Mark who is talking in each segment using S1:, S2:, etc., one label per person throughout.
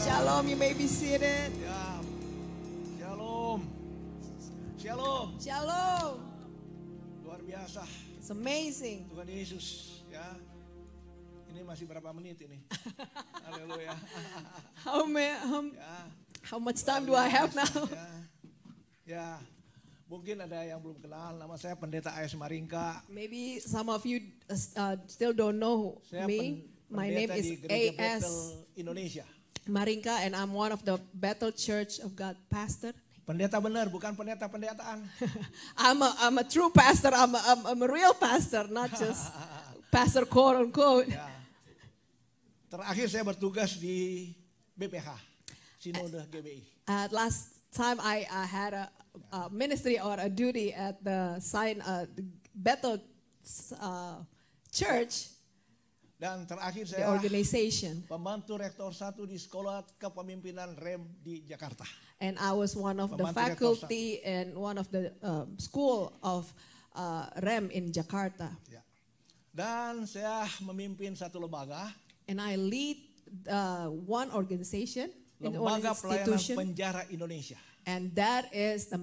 S1: Shalom, you may be seated.
S2: Ya, shalom, shalom,
S1: Shalom.
S2: luar biasa.
S1: It's amazing.
S2: Tuhan Yesus, ya. Ini masih berapa menit ini? Haleluya.
S1: How
S2: Ya,
S1: much time do I have now?
S2: ya, mungkin ada yang belum kenal. Nama saya Pendeta A.S. Maringka.
S1: Maybe some of you still don't know
S2: Saya
S1: me. My name
S2: pendeta
S1: is
S2: di Gereja
S1: A.S.
S2: Bethel Indonesia.
S1: Maringka, and I'm one of the Bethel Church of God pastor.
S2: Pendeta benar, bukan pendeta-pendetaan.
S1: I'm a true pastor. I'm a real pastor, not just pastor quote unquote.
S2: Ya. Terakhir saya bertugas di BPH, Sinode GBI.
S1: Last time I had a ministry or a duty at the Bethel Church,
S2: Dan terakhir
S1: the
S2: saya
S1: organization,
S2: pembantu rektor 1 di Sekolah Kepemimpinan REM di Jakarta.
S1: and I was one of the
S2: Pembantu rektor
S1: faculty and one of the school of REM in Jakarta,
S2: Ya. Dan saya memimpin satu lembaga,
S1: and I lead one organization, one
S2: Lembaga Pelayanan
S1: institution,
S2: Penjara Indonesia.
S1: and that is the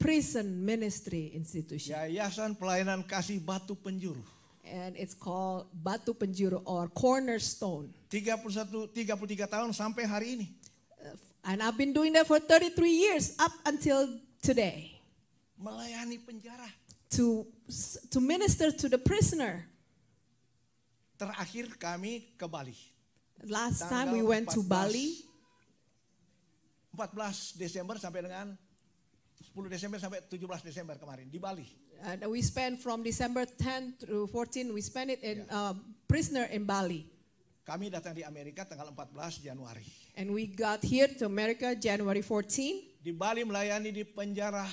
S1: prison ministry institution.
S2: Yayasan Pelayanan Kasih Batu Penjuru.
S1: And it's called Batu Penjuru or Cornerstone.
S2: 33 tahun sampai hari ini.
S1: And I've been doing that for 33 years up until today.
S2: Melayani penjara.
S1: To minister to the prisoner.
S2: Terakhir kami ke Bali.
S1: Last time
S2: Tanggal
S1: we went to Bali.
S2: 14 Desember sampai dengan 10 Desember sampai 17 Desember kemarin di Bali.
S1: And we spent from December 10 through 14, we spent it in prisoner in Bali.
S2: Kami datang di Amerika tanggal 14 Januari.
S1: And we got here to America January 14.
S2: Di Bali melayani di penjara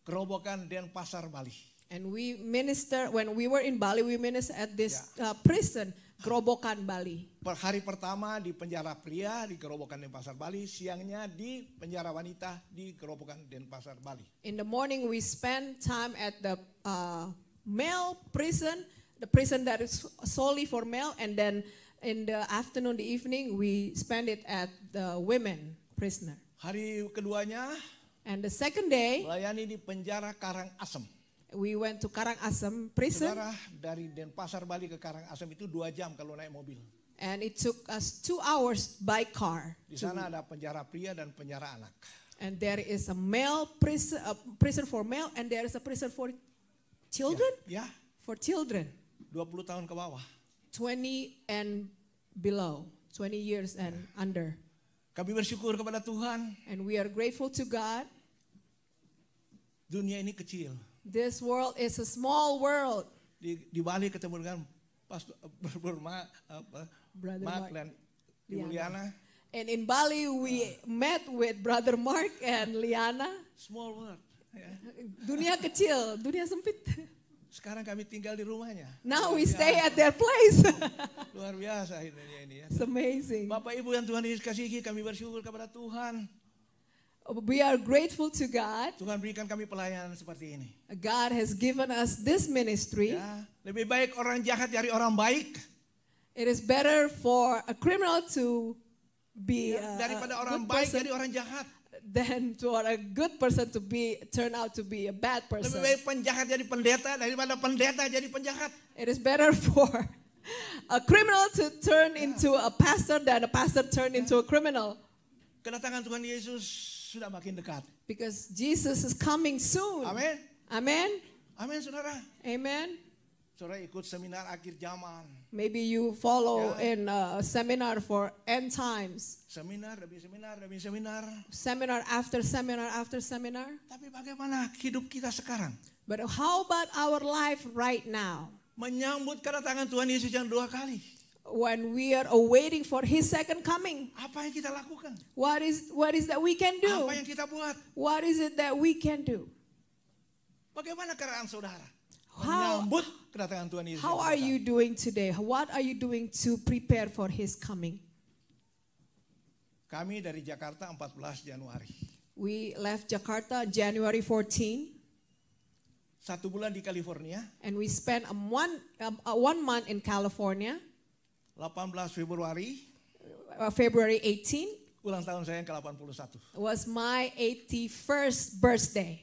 S2: Gerobokan Denpasar Bali.
S1: And we minister, when we were in Bali, we minister at this prison, Gerobokan Bali.
S2: Per hari pertama di penjara pria di Gerobokan Denpasar Bali, siangnya di penjara wanita di Gerobokan Denpasar Bali.
S1: In the morning, we spend time at the male prison, the prison that is solely for male, and then in the afternoon, the evening, we spend it at the women prisoner.
S2: Hari keduanya
S1: And the second day,
S2: melayani di penjara Karangasem.
S1: we went to Karangasem prison,
S2: Saudara, dari Denpasar Bali ke Karangasem itu 2 jam kalau naik mobil.
S1: and it took us 2 hours by car.
S2: Di sana ada penjara pria dan penjara anak.
S1: And there is a male prison, a prison for male, and there is a prison for children.
S2: Ya,
S1: For children,
S2: 20 tahun ke bawah.
S1: 20 and below, 20 years and under.
S2: Kami bersyukur kepada Tuhan,
S1: And we are grateful to God.
S2: dunia ini kecil.
S1: This world is a small world.
S2: Di Bali ketemu dengan Pastor
S1: Brother
S2: Mark
S1: Mark.
S2: dan Ibu Liana.
S1: And in Bali, we met with Brother Mark and Liana.
S2: Small world. Ya.
S1: Dunia kecil, dunia sempit.
S2: Sekarang kami tinggal di rumahnya.
S1: Now we stay at their place.
S2: Luar biasa ini ya.
S1: It's amazing.
S2: Bapak Ibu yang Tuhan Yesus kasihi, kami bersyukur kepada Tuhan.
S1: We are grateful to God.
S2: Tuhan berikan kami pelayanan seperti ini.
S1: God has given us this ministry.
S2: Ya, lebih baik orang jahat cari orang baik
S1: It is better for a criminal to be
S2: daripada
S1: a
S2: orang
S1: good
S2: baik
S1: person
S2: jadi orang jahat.
S1: than for a good person to turn out to be a bad
S2: Lebih
S1: person.
S2: baik penjahat jadi pendeta daripada pendeta jadi penjahat.
S1: It is better for a criminal to turn into a pastor than a pastor turn into a criminal.
S2: Kedatangan Tuhan Yesus sudah makin dekat.
S1: Because Jesus is coming soon.
S2: Amin.
S1: Amen.
S2: Amin, saudara.
S1: Amen.
S2: Saudara ikut seminar akhir zaman.
S1: Maybe you follow in a seminar for end times.
S2: Seminar demi seminar demi seminar.
S1: Seminar after seminar after seminar.
S2: Tapi bagaimana hidup kita sekarang?
S1: But how about our life right now?
S2: Menyambut kedatangan Tuhan Yesus yang 2 kali.
S1: When we are awaiting for His second coming,
S2: Apa yang kita lakukan?
S1: what is that we can do?
S2: Apa yang kita buat?
S1: What is it that we can do?
S2: Bagaimana keadaan saudara?
S1: How-
S2: Menyambut kedatangan Tuhan Yesus.
S1: How
S2: yang
S1: are
S2: kedua
S1: you
S2: kali.
S1: doing today? What are you doing to prepare for His coming?
S2: Kami dari Jakarta 14 Januari.
S1: We left Jakarta January 14,
S2: 1 bulan di California.
S1: and we spent one month in California.
S2: 18 Februari
S1: February 18
S2: ulang tahun saya yang ke-81.
S1: was my 81st birthday.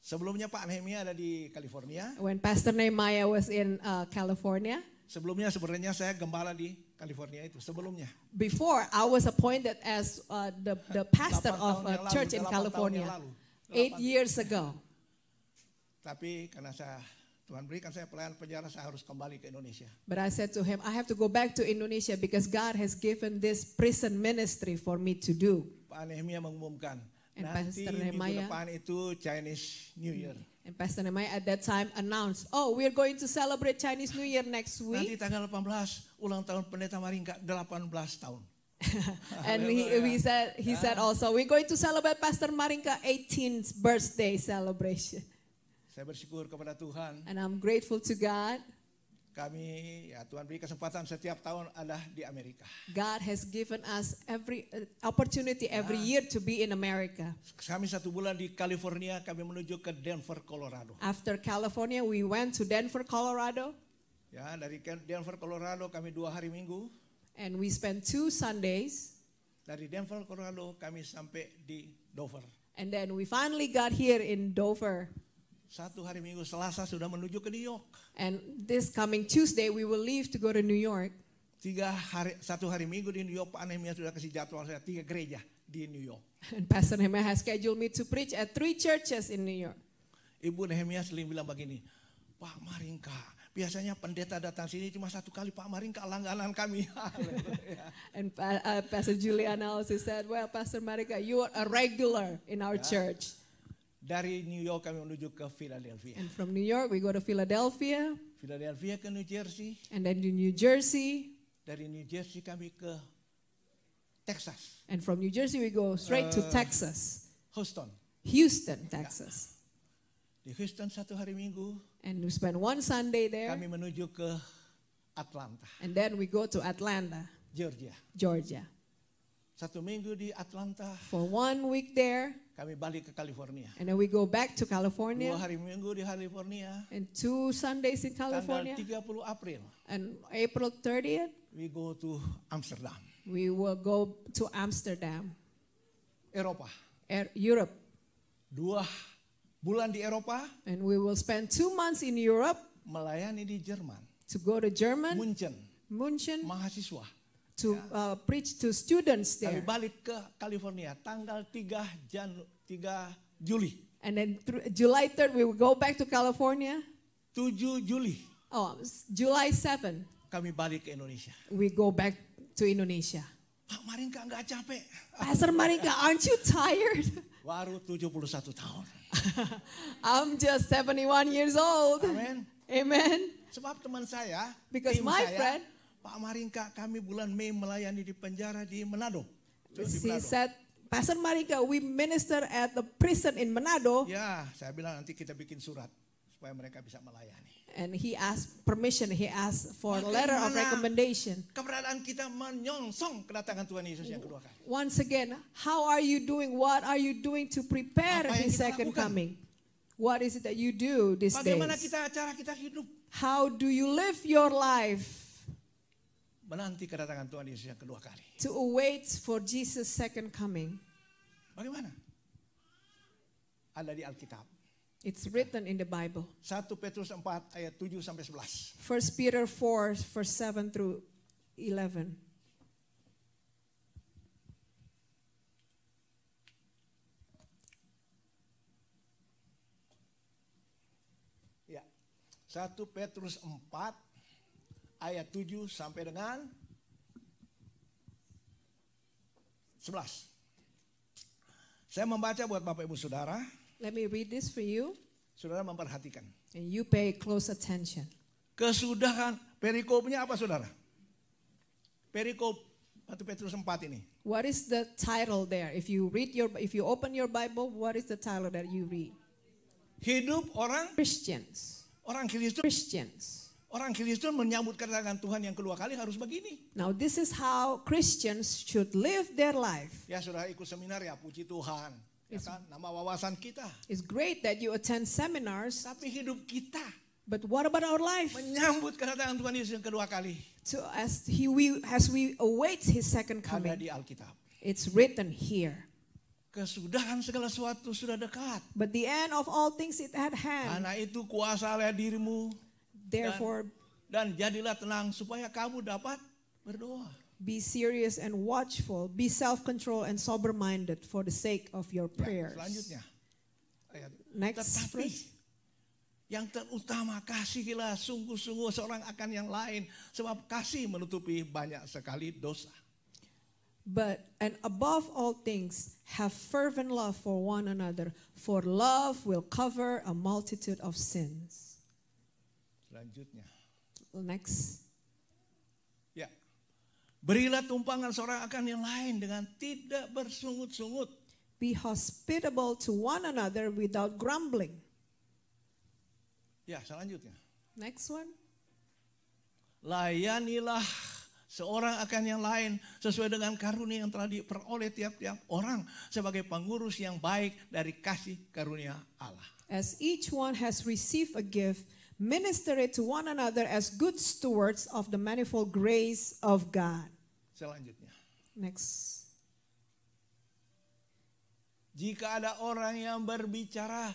S2: Sebelumnya Pak Nehemia ada di California.
S1: When Pastor Nehemiah was in California.
S2: Sebelumnya sebenarnya saya gembala di California itu. Sebelumnya.
S1: Before, I was appointed as the pastor
S2: 8
S1: of
S2: tahun yang
S1: a
S2: lalu,
S1: church in
S2: 8 tahun
S1: California.
S2: yang lalu.
S1: 8 years ago.
S2: Tapi karena Tuhan berikan saya pelayanan penjara, saya harus kembali ke Indonesia.
S1: But I said to him, I have to go back to Indonesia because God has given this prison ministry for me to do.
S2: Pak Nehemia mengumumkan,
S1: And
S2: nanti
S1: Pastor
S2: minggu
S1: Nehemia-
S2: depan itu Chinese New Year.
S1: And Pastor Nehemiah at that time announced, oh, we're going to celebrate Chinese New Year next
S2: Nanti
S1: week.
S2: tanggal 18, ulang tahun Pendeta Maringka 18 tahun.
S1: And he said also, we're going to celebrate Pastor Maringka 18th birthday celebration.
S2: Saya bersyukur kepada Tuhan.
S1: And I'm grateful to God.
S2: Kami, ya Tuhan beri kesempatan setiap tahun ada di Amerika.
S1: God has given us every opportunity every year to be in America.
S2: Kami 1 bulan di California, kami menuju ke Denver, Colorado.
S1: After California, we went to Denver, Colorado.
S2: Ya, dari Denver, Colorado kami 2 hari Minggu.
S1: And we spent 2 Sundays.
S2: Dari Denver, Colorado kami sampai di Dover.
S1: And then we finally got here in Dover.
S2: 1 hari Minggu Selasa sudah menuju ke New York.
S1: And this coming Tuesday, we will leave to go to New York.
S2: 1 hari Minggu di New York, Pak Nehemia sudah kasih jadwal saya 3 gereja di New York.
S1: And Pastor Nehemiah has scheduled me to preach at 3 churches in New York.
S2: Ibu Nehemia sering bilang begini, Pak Maringka, biasanya pendeta datang sini cuma 1 kali, Pak Maringka langganan kami.
S1: And Pastor Juliana also said, well, Pastor Maringka, you are a regular in our church.
S2: Dari New York kami menuju ke Philadelphia.
S1: And from New York, we go to Philadelphia.
S2: Philadelphia ke New Jersey.
S1: And then to New Jersey.
S2: Dari New Jersey kami ke Texas.
S1: And from New Jersey, we go straight to Texas. Houston, Texas.
S2: Di Houston 1 hari Minggu.
S1: And we spend 1 Sunday there.
S2: Kami menuju ke Atlanta.
S1: And then we go to Atlanta, Georgia.
S2: 1 minggu di Atlanta.
S1: For 1 week there.
S2: Kami balik ke California.
S1: And then we go back to California.
S2: 2 hari Minggu di California.
S1: And 2 Sundays in California.
S2: Tanggal 30 April.
S1: And April 30th.
S2: We go to Amsterdam.
S1: We will go to Amsterdam.
S2: Eropa.
S1: Europe.
S2: 2 bulan di Eropa.
S1: And we will spend 2 months in Europe.
S2: Melayani di Jerman.
S1: To go to German.
S2: Munchen. Mahasiswa.
S1: To preach to students there.
S2: Kami balik ke California tanggal 3 Juli.
S1: And then July 3rd we will go back to California.
S2: 7 Juli.
S1: Oh, July 7.
S2: Kami balik ke Indonesia.
S1: We go back to Indonesia.
S2: Pak Maringka enggak capek?
S1: Pastor Maringka, aren't you tired?
S2: Baru 71 tahun.
S1: I'm just 71 years old. Amen.
S2: Sebab teman saya,
S1: because my friend,
S2: Pak Maringka, kami bulan Mei melayani di penjara di Manado.
S1: He said, Pastor Maringka, we minister at the prison in Manado.
S2: Ya, saya bilang nanti kita bikin surat supaya mereka bisa melayani.
S1: And he asked permission. He asked for a letter of recommendation.
S2: Keberadaan kita menyongsong kedatangan Tuhan Yesus yang kedua kali.
S1: Once again, how are you doing? What are you doing to prepare His second coming? What is it that you do these days?
S2: Bagaimana cara kita hidup?
S1: How do you live your life?
S2: Menanti kedatangan Tuhan Yesus yang kedua kali.
S1: To await for Jesus' second coming.
S2: Bagaimana? Ada di Alkitab.
S1: It's written in the Bible.
S2: 1 Petrus 4 ayat 7 sampai 11.
S1: 1 Peter 4 verse 7 through 11.
S2: Ya. 1 Petrus 4 ayat 7 sampai dengan 11. Saya membaca buat Bapak Ibu Saudara.
S1: Let me read this for you.
S2: Saudara memperhatikan.
S1: And you pay close attention.
S2: Kesudahan perikopnya apa Saudara? Perikop 1 Petrus 4 ini.
S1: What is the title there? If you open your Bible, what is the title that you read?
S2: Hidup orang
S1: Christians.
S2: Orang Kristen.
S1: Christians.
S2: Orang Kristen menyambut kedatangan Tuhan yang kedua kali harus begini.
S1: Now this is how Christians should live their life.
S2: Ya Saudara ikut seminar ya, puji Tuhan. Ya kan, nama wawasan kita.
S1: It's great that you attend seminars.
S2: Tapi hidup kita
S1: But what about our life?
S2: Menyambut kedatangan Tuhan Yesus yang kedua kali.
S1: So as we await His second
S2: Ada
S1: coming,
S2: di Alkitab.
S1: it's written here.
S2: Kesudahan segala sesuatu sudah dekat.
S1: But the end of all things is at hand.
S2: Karena itu kuasalah dirimu
S1: Therefore,
S2: dan jadilah tenang supaya kamu dapat berdoa.
S1: be serious and watchful. Be self-controlled and sober-minded for the sake of your
S2: Ya,
S1: prayers.
S2: selanjutnya. Ayat.
S1: Next
S2: Tetapi
S1: verse.
S2: yang terutama kasihilah sungguh-sungguh seorang akan yang lain. Sebab kasih menutupi banyak sekali dosa.
S1: And above all things, have fervent love for one another, for love will cover a multitude of sins.
S2: Selanjutnya.
S1: Next.
S2: Ya. Berilah tumpangan seorang akan yang lain dengan tidak bersungut-sungut.
S1: Be hospitable to one another without grumbling.
S2: Ya, selanjutnya.
S1: Next one.
S2: Layanilah seorang akan yang lain sesuai dengan karunia yang telah diperoleh tiap-tiap orang sebagai pengurus yang baik dari kasih karunia Allah.
S1: As each one has received a gift, minister it to one another as good stewards of the manifold grace of God.
S2: Selanjutnya.
S1: Next.
S2: Jika ada orang yang berbicara,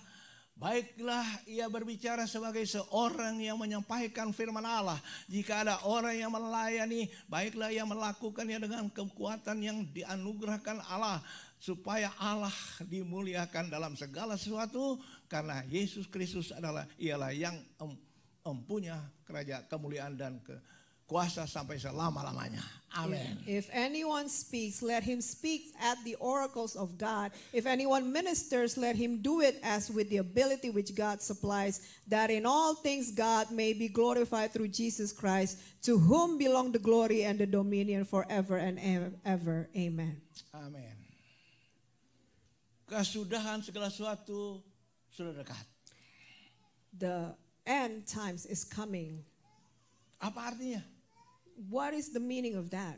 S2: baiklah ia berbicara sebagai seorang yang menyampaikan firman Allah. Jika ada orang yang melayani, baiklah ia melakukannya dengan kekuatan yang dianugerahkan Allah. Supaya Allah dimuliakan dalam segala sesuatu. Karena Yesus Kristus ialah yang empunya kerajaan kemuliaan dan kuasa sampai selama-lamanya. Amin.
S1: If anyone speaks, let him speak at the oracles of God. If anyone ministers, let him do it as with the ability which God supplies, that in all things God may be glorified through Jesus Christ, to whom belong the glory and the dominion forever and ever. Amen.
S2: Amin. Kesudahan segala sesuatu sudah dekat.
S1: The end times is coming.
S2: Apa artinya?
S1: What is the meaning of that?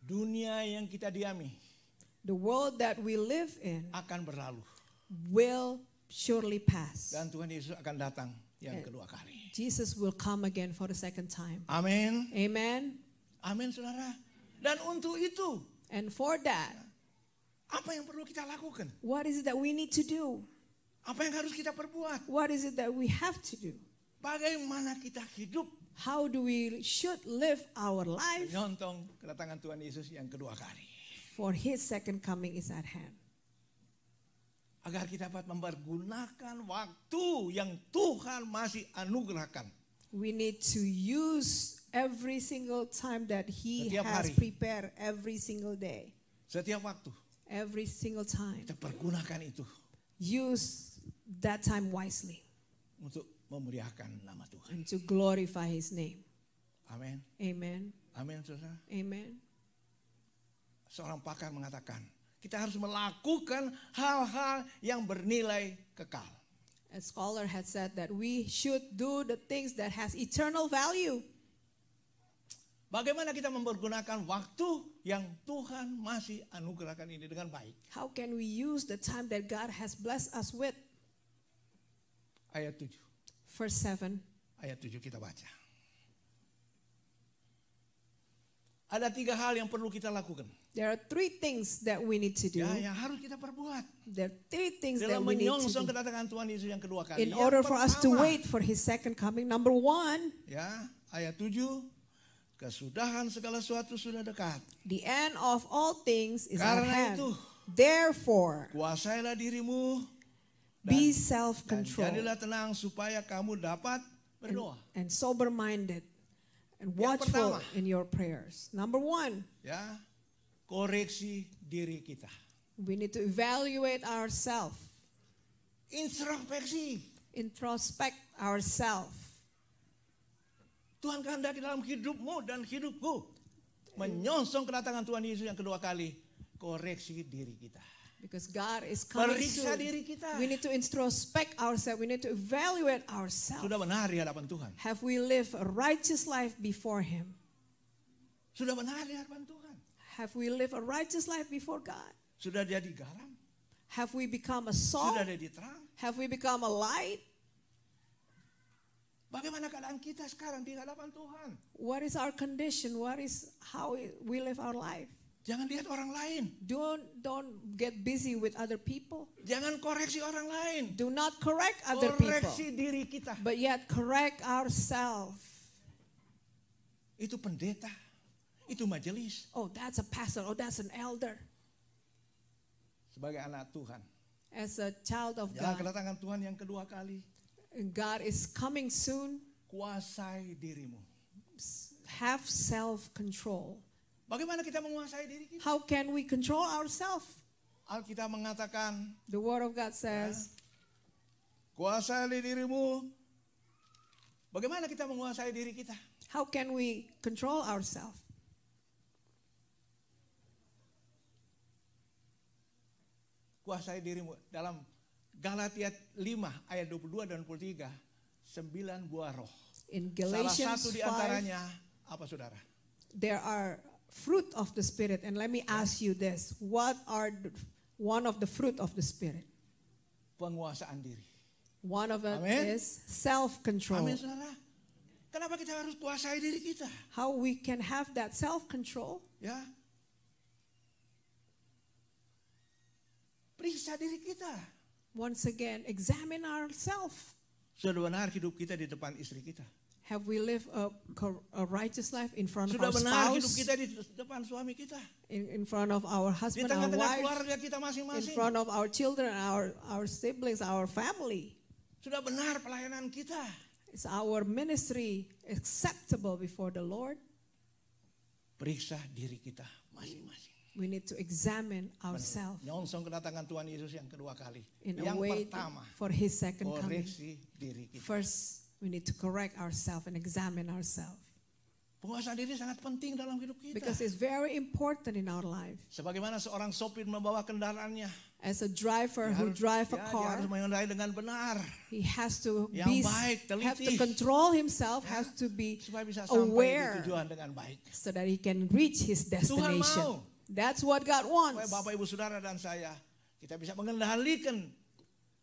S2: Dunia yang kita diami
S1: The world that we live in
S2: akan berlalu.
S1: will surely pass.
S2: Dan Tuhan Yesus akan datang yang kedua kali.
S1: Jesus will come again for the second time.
S2: Amin.
S1: Amen.
S2: Amin saudara. Dan untuk itu,
S1: And for that,
S2: apa yang perlu kita lakukan?
S1: what is it that we need to do?
S2: Apa yang harus kita perbuat?
S1: What is it that we have to do?
S2: Bagaimana kita hidup
S1: How do we should live our life?
S2: menyontong kedatangan Tuhan Yesus yang kedua kali.
S1: For His second coming is at hand.
S2: Agar kita dapat mempergunakan waktu yang Tuhan masih anugerahkan.
S1: We need to use every single time that He
S2: Setiap
S1: has
S2: hari.
S1: prepared every single day.
S2: Setiap waktu
S1: Every single time.
S2: kita pergunakan itu
S1: Use that time wisely
S2: untuk memuliakan nama Tuhan.
S1: and to glorify His name.
S2: Amin.
S1: Amen.
S2: Amin saudara.
S1: Amen.
S2: Seorang pakar mengatakan, kita harus melakukan hal-hal yang bernilai kekal.
S1: A scholar had said that we should do the things that has eternal value.
S2: Bagaimana kita mempergunakan waktu yang Tuhan masih anugerahkan ini dengan baik?
S1: How can we use the time that God has blessed us with?
S2: Ayat 7.
S1: Verse 7.
S2: Ayat 7 kita baca. Ada 3 hal yang perlu kita lakukan.
S1: There are 3 things that we need to do.
S2: Ya, yang harus kita perbuat.
S1: There are 3 things that
S2: Dalam
S1: we need to
S2: menyongsong
S1: do
S2: kedatangan Tuhan Yesus yang kedua kali.
S1: in
S2: Yang
S1: order for us to
S2: pertama,
S1: wait for His second coming. Number 1,
S2: ya, ayat 7. Kesudahan segala sesuatu sudah dekat.
S1: the end of all things is at
S2: Karena
S1: hand.
S2: itu,
S1: Therefore,
S2: kuasailah dirimu
S1: be
S2: dan
S1: self-controlled
S2: jadilah tenang supaya kamu dapat berdoa.
S1: and sober-minded and
S2: Yang
S1: watchful
S2: pertama.
S1: in your prayers. Number 1,
S2: Ya, koreksi diri kita.
S1: we need to evaluate ourselves,
S2: Introspeksi.
S1: introspect ourselves.
S2: Tuhan kehendaki dalam hidupmu dan hidupku. Menyongsong kedatangan Tuhan Yesus yang kedua kali. Koreksi diri kita.
S1: Because God is coming
S2: Periksa
S1: soon.
S2: diri kita.
S1: We need to introspect ourselves. We need to evaluate ourselves.
S2: Sudah benar di hadapan Tuhan.
S1: Have we lived a righteous life before Him?
S2: Sudah benar di hadapan Tuhan.
S1: Have we lived a righteous life before God?
S2: Sudah jadi garam.
S1: Have we become a salt?
S2: Sudah jadi terang.
S1: Have we become a light?
S2: Bagaimana keadaan kita sekarang di hadapan Tuhan?
S1: What is our condition? What is how we live our life?
S2: Jangan lihat orang lain.
S1: Don't get busy with other people.
S2: Jangan koreksi orang lain.
S1: Do not correct other people.
S2: Koreksi diri kita.
S1: But yet correct ourselves.
S2: Itu pendeta. Itu majelis.
S1: Oh, that's a pastor. Oh, that's an elder.
S2: Sebagai anak Tuhan.
S1: As a child of
S2: Jangan
S1: God.
S2: kedatangan Tuhan yang kedua kali.
S1: God is coming soon.
S2: Kuasai dirimu.
S1: Have self-control.
S2: Bagaimana kita menguasai diri kita?
S1: How can we control ourselves?
S2: Alkitab mengatakan,
S1: The Word of God says,
S2: kuasai dirimu. Bagaimana kita menguasai diri kita?
S1: how can we control ourselves?
S2: Kuasai dirimu. Dalam Galatia 5 ayat 22 dan 23, 9 buah roh.
S1: In
S2: Salah
S1: Galatians
S2: satu di
S1: 5,
S2: antaranya apa saudara?
S1: there are fruit of the Spirit. And let me ask you this. What are one of the fruit of the Spirit?
S2: Penguasaan diri.
S1: One of it
S2: Amen.
S1: is self-control.
S2: Amin saudara. Kenapa kita harus kuasai diri kita?
S1: How we can have that self-control?
S2: Ya. Periksa diri kita.
S1: Once again, examine ourselves.
S2: Sudah benar hidup kita di depan istri kita.
S1: Have we lived a righteous life in front of
S2: Sudah
S1: our
S2: benar hidup
S1: spouse,
S2: kita di depan suami kita.
S1: in front of our
S2: Di
S1: husband, our
S2: tengah-tengah
S1: wife,
S2: keluarga kita
S1: in
S2: masing-masing.
S1: front of our children, our siblings, our family?
S2: Sudah benar pelayanan kita.
S1: Is our ministry acceptable before the Lord?
S2: Periksa diri kita masing-masing.
S1: We need to examine ourselves
S2: Nyongsong kedatangan Tuhan Yesus yang kedua kali.
S1: in a
S2: Yang
S1: way
S2: pertama,
S1: for His second coming.
S2: koreksi diri kita.
S1: First, we need to correct ourselves and examine ourselves.
S2: Penguasaan diri sangat penting dalam hidup kita.
S1: Because it's very important in our life.
S2: Sebagaimana seorang sopir membawa kendaraannya,
S1: As a driver
S2: dia
S1: who
S2: harus-
S1: drive a
S2: dia
S1: car,
S2: harus mengendarai dengan benar
S1: he has to
S2: Yang baik, teliti.
S1: have to control himself, has to be
S2: supaya bisa sampai
S1: aware
S2: di tujuan dengan baik.
S1: so that he can reach his
S2: Tuhan
S1: destination.
S2: mau
S1: That's what God
S2: supaya
S1: wants.
S2: Bapak Ibu Saudara dan saya kita bisa mengendalikan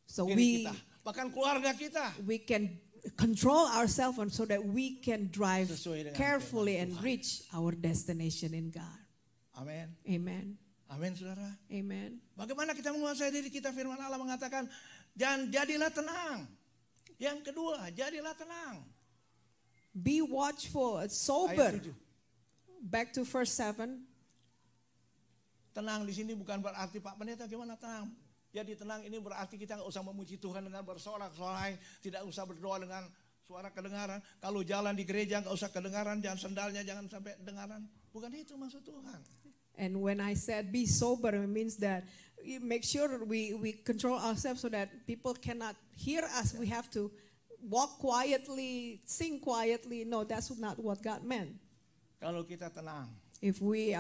S1: So
S2: diri kita, bahkan keluarga kita
S1: we can control ourselves and so that we can drive
S2: Sesuai dengan
S1: carefully
S2: firman
S1: and
S2: Tuhan.
S1: reach our destination in God.
S2: Amin.
S1: Amen.
S2: Amin Saudara.
S1: Amen.
S2: Bagaimana kita menguasai diri kita? Firman Allah mengatakan, dan jadilah tenang. Yang kedua, jadilah tenang.
S1: Be watchful,
S2: Ayat
S1: sober.
S2: 7.
S1: Back to verse 7.
S2: Tenang di sini bukan berarti Pak Pendeta gimana tenang. Jadi tenang ini berarti kita nggak usah memuji Tuhan dengan bersorak-sorai, tidak usah berdoa dengan suara kedengaran. Kalau jalan di gereja nggak usah kedengaran, jangan sendalnya jangan sampai kedengaran. Bukan itu maksud Tuhan.
S1: And when I said be sober, it means that you make sure we control ourselves so that people cannot hear us. We have to walk quietly, sing quietly. No, that's not what God meant.
S2: Kalau kita tenang,
S1: If we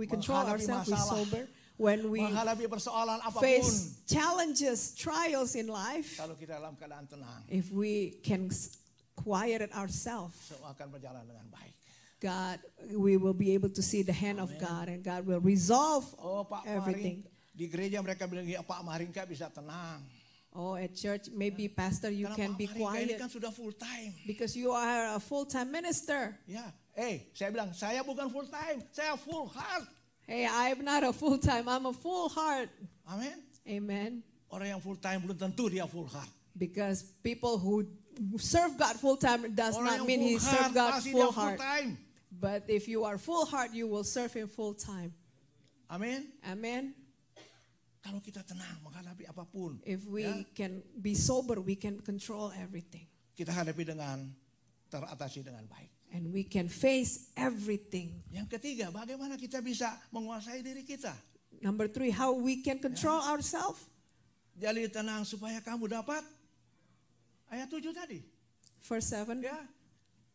S1: control
S2: Menghadapi
S1: ourselves, we
S2: masalah,
S1: sober. When we
S2: menghadapi persoalan apapun,
S1: face challenges, trials in life,
S2: kalau kita dalam keadaan tenang,
S1: if we can quiet it ourselves,
S2: semua akan berjalan dengan baik.
S1: God, we will be able to see the hand of God, and God will resolve
S2: Oh Pak
S1: everything.
S2: Maring, di gereja mereka bilang, ya Pak Maringka bisa tenang.
S1: Oh, at church, maybe pastor, you
S2: Karena
S1: can
S2: Pak
S1: be
S2: Maringka ini
S1: quiet
S2: kan sudah full time.
S1: because you are a full-time minister.
S2: Ya, saya bilang saya bukan full time, saya full heart.
S1: Hey, I'm not a full-time, I'm a full heart.
S2: Amin.
S1: Amen.
S2: Orang yang full time belum tentu dia full heart.
S1: Because people who serve God full-time does
S2: Orang
S1: not mean he
S2: yang full
S1: serve
S2: heart
S1: God
S2: pasti dia
S1: full
S2: full
S1: heart.
S2: time.
S1: But if you are full heart, you will serve him full-time.
S2: Amin.
S1: Amen.
S2: Kalau kita tenang menghadapi apapun,
S1: If we
S2: ya,
S1: can be sober, we can control everything.
S2: kita hadapi dengan teratasi dengan baik.
S1: And we can face everything.
S2: Yang ketiga, bagaimana kita bisa menguasai diri kita?
S1: Number 3, how we can control ourselves.
S2: Jadi tenang supaya kamu dapat ayat 7 tadi.
S1: Verse 7,
S2: Ya.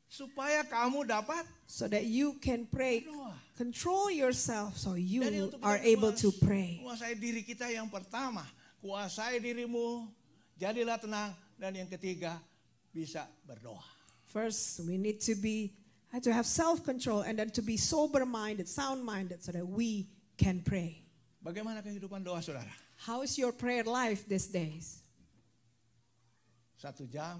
S2: Supaya kamu dapat
S1: so that you can pray.
S2: berdoa.
S1: Control yourself so
S2: Jadi
S1: you
S2: untuk
S1: are
S2: kita
S1: able to pray.
S2: menguasai diri kita yang pertama, kuasai dirimu, jadilah tenang, dan yang ketiga bisa berdoa.
S1: First, we need to have self-control and then to be sober-minded, sound-minded so that we can pray.
S2: Bagaimana kehidupan doa saudara?
S1: How is your prayer life these days?
S2: 1 jam,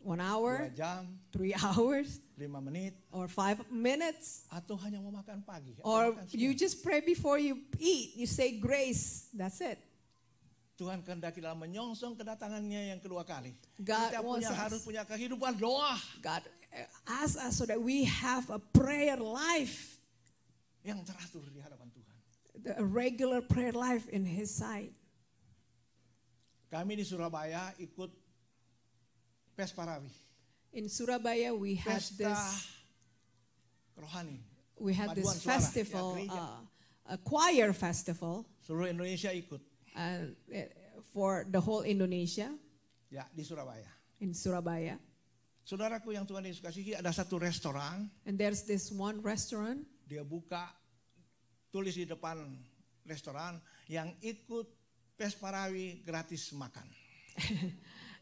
S1: 1
S2: 2
S1: hour,
S2: jam,
S1: 3 hours,
S2: 5 menit,
S1: or 5 minutes.
S2: atau hanya mau makan pagi. atau
S1: Or
S2: makan
S1: you
S2: siang.
S1: just pray before you eat. You say grace. That's it.
S2: Tuhan kehendaki dalam menyongsong kedatangannya yang kedua kali.
S1: God
S2: Kita
S1: wants us.
S2: harus punya kehidupan doa
S1: God asks us so that we have a prayer life,
S2: yang teratur di hadapan Tuhan.
S1: a regular prayer life in His sight.
S2: Kami di Surabaya ikut Pes Parawi,
S1: In Surabaya, we had
S2: pesta rohani.
S1: this
S2: Paduan suara,
S1: festival,
S2: ya, gereja.
S1: a choir festival,
S2: Seluruh Indonesia ikut,
S1: for the whole Indonesia
S2: ya, di Surabaya.
S1: in Surabaya.
S2: Saudaraku yang Tuhan Yesus kasihi, ada satu restoran,
S1: And there's this one restaurant.
S2: dia buka, tulis di depan restoran, yang ikut Pes Parawi gratis makan.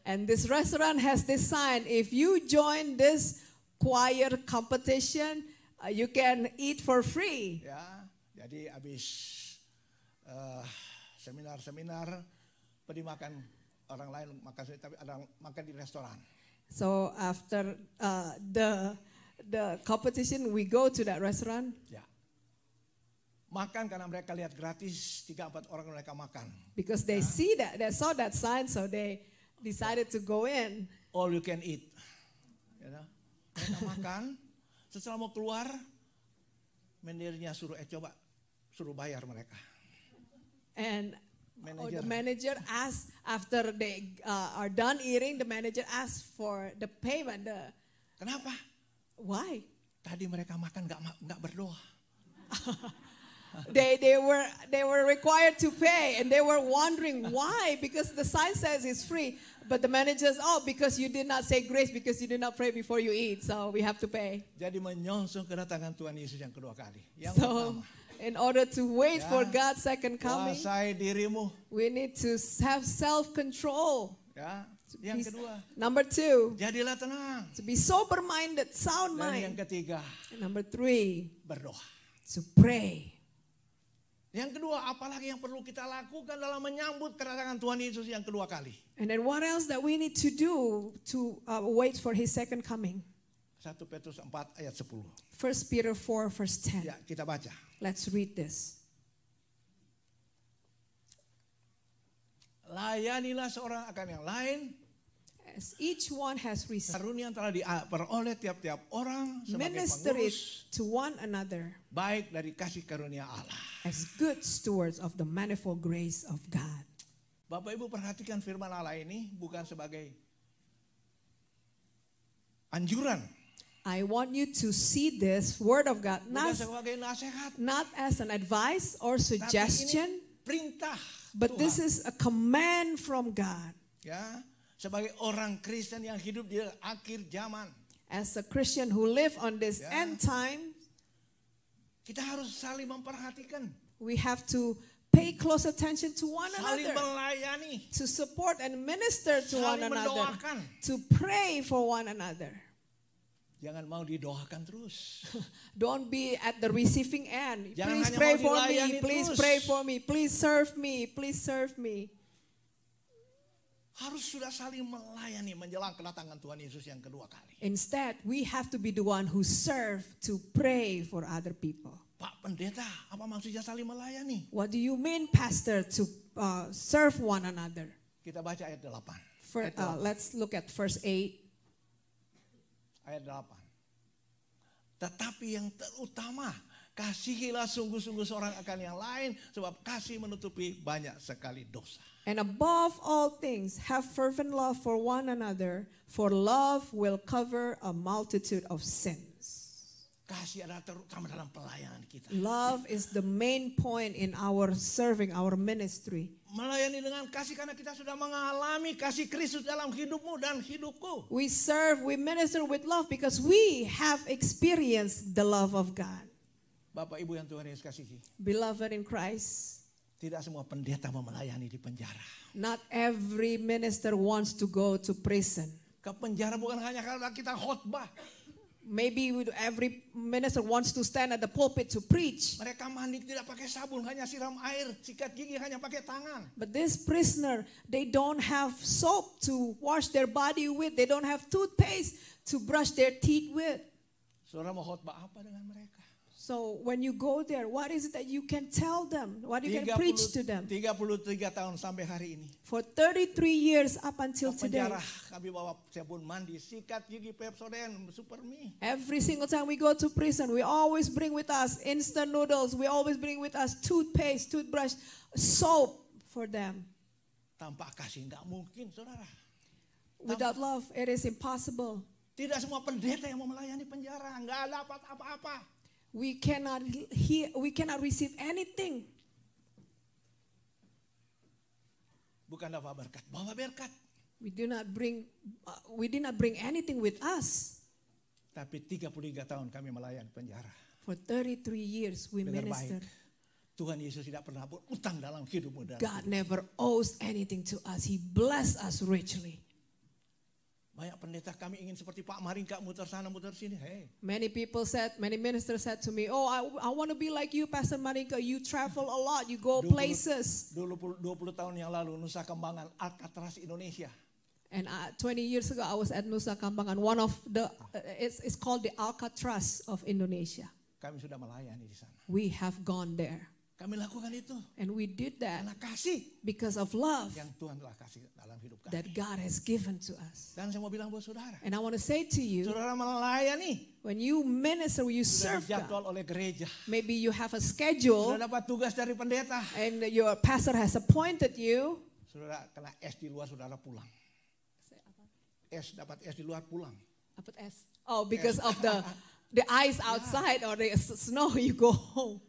S1: And this restaurant has this sign: if you join this choir competition, you can eat for free.
S2: Ya, jadi habis seminar-seminar, pergi makan orang lain makan, tapi ada makan di restoran.
S1: So after the competition, we go to that restaurant.
S2: Ya, makan karena mereka lihat gratis, 3-4 orang mereka makan.
S1: Because they they saw that sign, so they decided to go in.
S2: All you can eat. Ya, mereka makan, setelah mau keluar, manajernya suruh suruh bayar mereka.
S1: And the manager asked, after they are done eating, the manager asked for the payment.
S2: Kenapa?
S1: Why?
S2: Tadi mereka makan nggak berdoa.
S1: They were required to pay, and they were wondering why, because the sign says it's free, but the manager says, because you did not say grace, because you did not pray before you eat, so we have to pay.
S2: Jadi menyongsong kedatangan Tuhan Yesus yang kedua kali. Yang
S1: So
S2: pertama,
S1: in order to wait
S2: Ya.
S1: for God's second coming,
S2: kuasai dirimu.
S1: we need to have self-control.
S2: Ya. Yang kedua,
S1: Number 2,
S2: jadilah tenang.
S1: to be sober-minded, sound
S2: Dan yang
S1: mind.
S2: ketiga,
S1: And number 3,
S2: berdoa.
S1: to pray.
S2: Yang kedua, apalagi yang perlu kita lakukan dalam menyambut kedatangan Tuhan Yesus yang kedua kali?
S1: And then what else that we need to do to wait for His second coming?
S2: 1 Petrus 4 ayat 10.
S1: 1 Peter 4 verse 10.
S2: Ya, kita baca.
S1: Let's read this.
S2: Layanilah seorang akan yang lain,
S1: As each one has received,
S2: karunia yang telah diperoleh tiap-tiap orang sebagai
S1: minister it
S2: pengurus
S1: to one another
S2: baik dari kasih karunia Allah.
S1: as good stewards of the manifold grace of God.
S2: Bapak Ibu perhatikan firman Allah ini bukan sebagai anjuran,
S1: I want you to see this word of God
S2: bukan sebagai nasihat,
S1: not as an advice or
S2: tapi
S1: suggestion,
S2: ini perintah
S1: but
S2: Tuhan.
S1: this is a command from God.
S2: Ya, sebagai orang Kristen yang hidup di akhir zaman,
S1: As a Christian who live on this
S2: Ya.
S1: end time,
S2: kita harus saling memperhatikan,
S1: we have to pay close attention to one
S2: saling
S1: another,
S2: melayani,
S1: to support and minister to one
S2: saling
S1: another,
S2: mendoakan.
S1: to pray for one another.
S2: Jangan mau didoakan terus.
S1: Don't be at the receiving end.
S2: Jangan
S1: Please
S2: hanya
S1: pray
S2: mau
S1: for
S2: dilayani
S1: me. Please
S2: terus.
S1: pray for me. Please serve me. Please serve me.
S2: Harus sudah saling melayani menjelang kedatangan Tuhan Yesus yang kedua kali.
S1: Instead, we have to be the one who serve, to pray for other people.
S2: Pak Pendeta, apa maksudnya saling melayani?
S1: What do you mean, Pastor, to serve one another?
S2: Kita baca ayat 8. Ayat 8.
S1: Let's look at verse 8.
S2: Ayat 8. Tetapi yang terutama, kasihilah sungguh-sungguh seorang akan yang lain, sebab kasih menutupi banyak sekali dosa.
S1: And above all things, have fervent love for one another, for love will cover a multitude of sins.
S2: Kasih adalah terutama dalam pelayanan kita.
S1: Love is the main point in our serving, our ministry.
S2: Melayani dengan kasih karena kita sudah mengalami kasih Kristus dalam hidupmu dan hidupku.
S1: We serve, we minister with love because we have experienced the love of God.
S2: Bapak Ibu yang Tuhan Yesus kasihi,
S1: Beloved in Christ,
S2: tidak semua pendeta mau melayani di penjara.
S1: not every minister wants to go to prison.
S2: Ke penjara bukan hanya karena kita khotbah.
S1: Maybe every minister wants to stand at the pulpit to preach.
S2: Mereka mandi tidak pakai sabun, hanya siram air, sikat gigi hanya pakai tangan.
S1: But this prisoner, they don't have soap to wash their body with. They don't have toothpaste to brush their teeth with.
S2: Saudara mau khotbah apa dengan mereka?
S1: So when you go there, what is it that you can tell them? What you can preach to them?
S2: 33 tahun sampai hari ini.
S1: For 33 years up until today.
S2: Penjara kami bawa sabun mandi, sikat gigi, Pepsodent, Supermi.
S1: Every single time we go to prison, we always bring with us instant noodles. We always bring with us toothpaste, toothbrush, soap for them.
S2: Tanpa kasih nggak mungkin, saudara.
S1: Without love, it is impossible.
S2: Tidak semua pendeta yang mau melayani penjara, nggak dapat apa-apa.
S1: We cannot receive anything.
S2: Bukan dapat berkat, bawa berkat.
S1: We did not bring anything with us.
S2: Tapi 33 tahun kami melayani penjara.
S1: For 33 years we
S2: Dengar
S1: ministered.
S2: baik, Tuhan Yesus tidak pernah berutang dalam hidupmu.
S1: God never owes anything to us. He blessed us richly.
S2: Banyak pendeta kami ingin seperti Pak Maringka, muter sana muter sini. Hey.
S1: Many ministers said to me, "Oh, I want to be like you, Pastor Maringka. You travel a lot, you go places."
S2: 20 tahun yang lalu Nusa Kambangan, Alcatraz, Indonesia.
S1: And 20 years ago, I was at Nusa Kambangan. One of the it's called the Alcatraz of Indonesia.
S2: Kami sudah melayani di sana.
S1: We have gone there.
S2: Kami lakukan itu.
S1: And we did that
S2: Karena kasih
S1: because of love
S2: yang Tuhan telah kasih dalam hidup kami.
S1: that God has given to us.
S2: Dan saya mau bilang buat saudara,
S1: And I want to say to you,
S2: saudara melayani,
S1: when you minister, when you
S2: sudah
S1: serve God,
S2: dijadwal oleh gereja,
S1: maybe you have a schedule
S2: sudah dapat tugas dari pendeta,
S1: and your pastor has appointed you.
S2: saudara kena es di luar, saudara pulang. Dapat es di luar, pulang.
S1: Dapat es. Oh, because of the ice outside or the snow, you go home.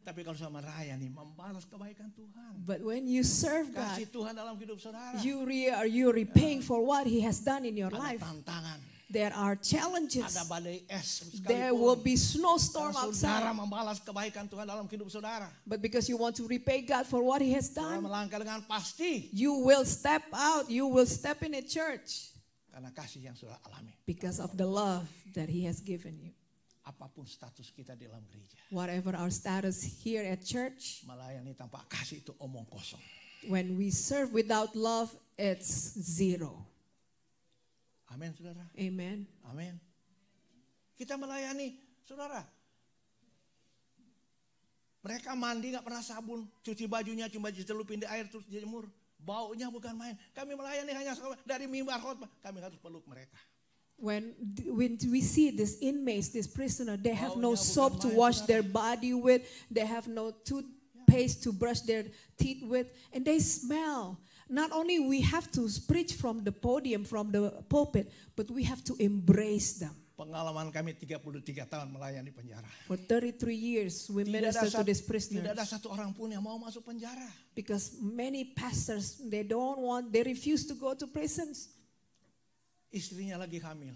S2: Tapi kalau sama melayani, membalas kebaikan Tuhan.
S1: But when you serve God,
S2: Kasih Tuhan dalam hidup saudara.
S1: you're repaying for what He has done in your
S2: Ada
S1: life.
S2: tantangan,
S1: There are challenges.
S2: ada badai es
S1: There
S2: sekalipun.
S1: will be snowstorm
S2: Karena saudara
S1: outside.
S2: membalas kebaikan Tuhan dalam hidup saudara.
S1: But because you want to repay God for what He has
S2: Saudara
S1: done,
S2: melangkah dengan pasti.
S1: you will step out. You will step in a church
S2: Karena kasih yang saudara alami.
S1: because of the love that He has given you.
S2: Apapun status kita di dalam gereja.
S1: Whatever our status here at church,
S2: Melayani tanpa kasih itu omong kosong.
S1: when we serve without love, it's zero.
S2: Amin, saudara.
S1: Amen.
S2: Amin. Kita melayani, saudara. Mereka mandi nggak pernah sabun, cuci bajunya cuma dicelupin di air terus dijemur. Baunya bukan main. Kami melayani hanya dari mimbar khotbah. Kami harus peluk mereka.
S1: When we see these inmates, this prisoner, they have no
S2: Baunya
S1: soap
S2: bukan
S1: to
S2: main,
S1: wash
S2: saudara.
S1: their body with. They have no toothpaste to brush their teeth with. And they smell. Not only we have to preach from the podium, from the pulpit, but we have to embrace them.
S2: Pengalaman kami 33 tahun melayani penjara.
S1: For 33 years, we minister to these prisoners.
S2: Tidak ada satu orang pun yang mau masuk penjara.
S1: Because many pastors, they refuse to go to prisons.
S2: Istrinya lagi hamil.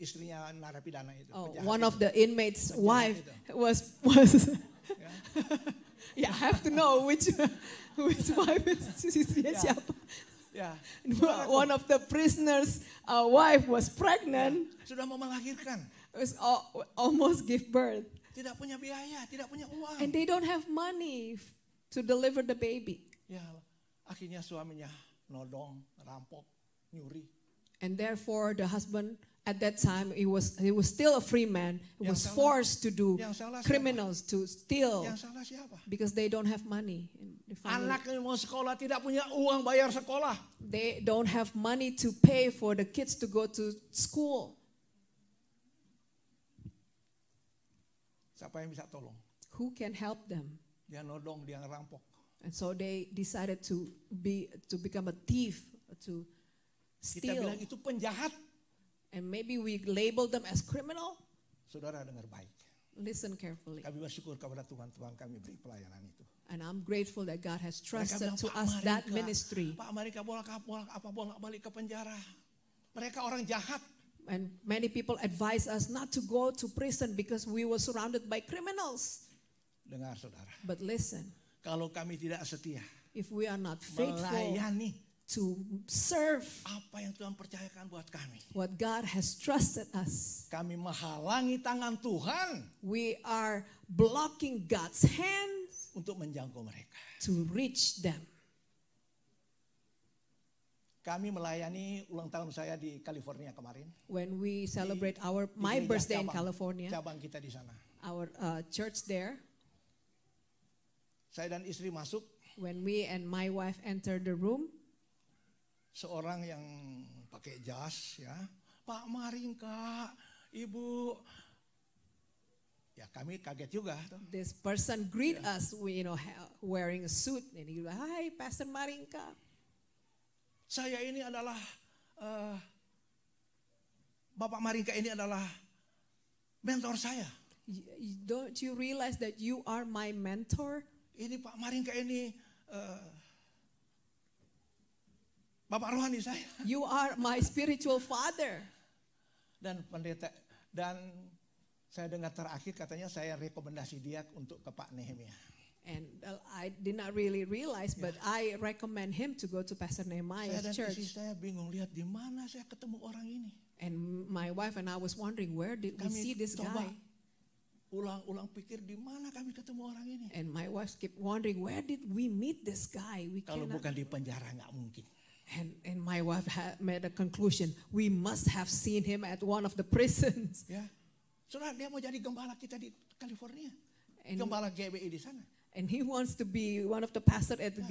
S2: Istrinya narapidana itu.
S1: Oh,
S2: penjahat
S1: one
S2: itu.
S1: of the inmates'
S2: Penjahat
S1: wife
S2: itu.
S1: was
S2: Ya.
S1: yeah, I have to know which wife istrinya
S2: Ya.
S1: siapa.
S2: Ya.
S1: One of the prisoners' wife was pregnant,
S2: Sudah mau melahirkan.
S1: was almost give birth,
S2: Tidak punya biaya, tidak punya uang.
S1: and they don't have money to deliver the baby.
S2: Ya, akhirnya suaminya nodong, rampok, nyuri.
S1: And therefore, the husband at that time he was still a free man. He was
S2: Yang salah-
S1: forced to do
S2: yang salah siapa?
S1: criminals to steal
S2: Yang salah siapa?
S1: because they don't have money. The family-
S2: Anaknya mau sekolah tidak punya uang bayar sekolah.
S1: They don't have money to pay for the kids to go to school.
S2: Siapa yang bisa tolong?
S1: Who can help them?
S2: Dia nodong, dia ngerampok.
S1: And so they decided to become a thief, to
S2: Kita
S1: steal.
S2: bilang itu penjahat.
S1: And maybe we label them as criminal.
S2: Saudara dengar baik.
S1: Listen carefully.
S2: Kami bersyukur kepada Tuhan kami beri pelayanan itu.
S1: And I'm grateful that God has
S2: Mereka
S1: trusted
S2: bilang,
S1: to
S2: "Pak
S1: us that
S2: Maringka,
S1: ministry.
S2: Pak Maringka bolak balik ke penjara. Mereka orang jahat.
S1: And many people advise us not to go to prison because we were surrounded by criminals.
S2: Dengar saudara.
S1: But listen,
S2: Kalau kami tidak setia
S1: if we are not faithful
S2: melayani
S1: to serve
S2: apa yang Tuhan percayakan buat kami.
S1: what God has trusted us.
S2: Kami menghalangi tangan Tuhan
S1: We are blocking God's hands
S2: untuk menjangkau mereka.
S1: to reach them.
S2: Kami melayani ulang tahun saya di California kemarin.
S1: When we celebrate
S2: Di
S1: my
S2: gereja
S1: birthday in
S2: cabang-
S1: California,
S2: Cabang kita di sana.
S1: our church there,
S2: Saya dan istri masuk,
S1: when me and my wife entered the room,
S2: seorang yang pakai jas ya, Pak Maringka, Ibu. Ya kami kaget juga.
S1: this person greet us, wearing a suit, and he was, "Hi, Pastor Maringka."
S2: Saya ini adalah, Bapak Maringka ini adalah mentor saya.
S1: Don't you realize that you are my mentor?
S2: Ini Pak Maringka ini Bapak rohani saya.
S1: You are my spiritual father.
S2: Dan pendeta, dan saya dengar terakhir katanya saya rekomendasi dia untuk ke Pak Nehemia.
S1: And I did not really realize, but I recommend him to go to Pastor
S2: Saya
S1: Nehemiah's
S2: dan istri
S1: church.
S2: saya bingung lihat di mana saya ketemu orang ini.
S1: And my wife and I was wondering, where did we
S2: Kami
S1: see this
S2: coba
S1: guy?
S2: ulang-ulang pikir di mana kami ketemu orang ini.
S1: And my wife kept wondering, where did we meet this guy? We
S2: Kalau
S1: cannot.
S2: bukan di penjara nggak mungkin.
S1: And my wife made a conclusion. We must have seen him at one of the prisons.
S2: Ya, saudara dia mau jadi gembala kita di California,
S1: And,
S2: gembala GBI di sana.
S1: and he wants to be one of the pastors at the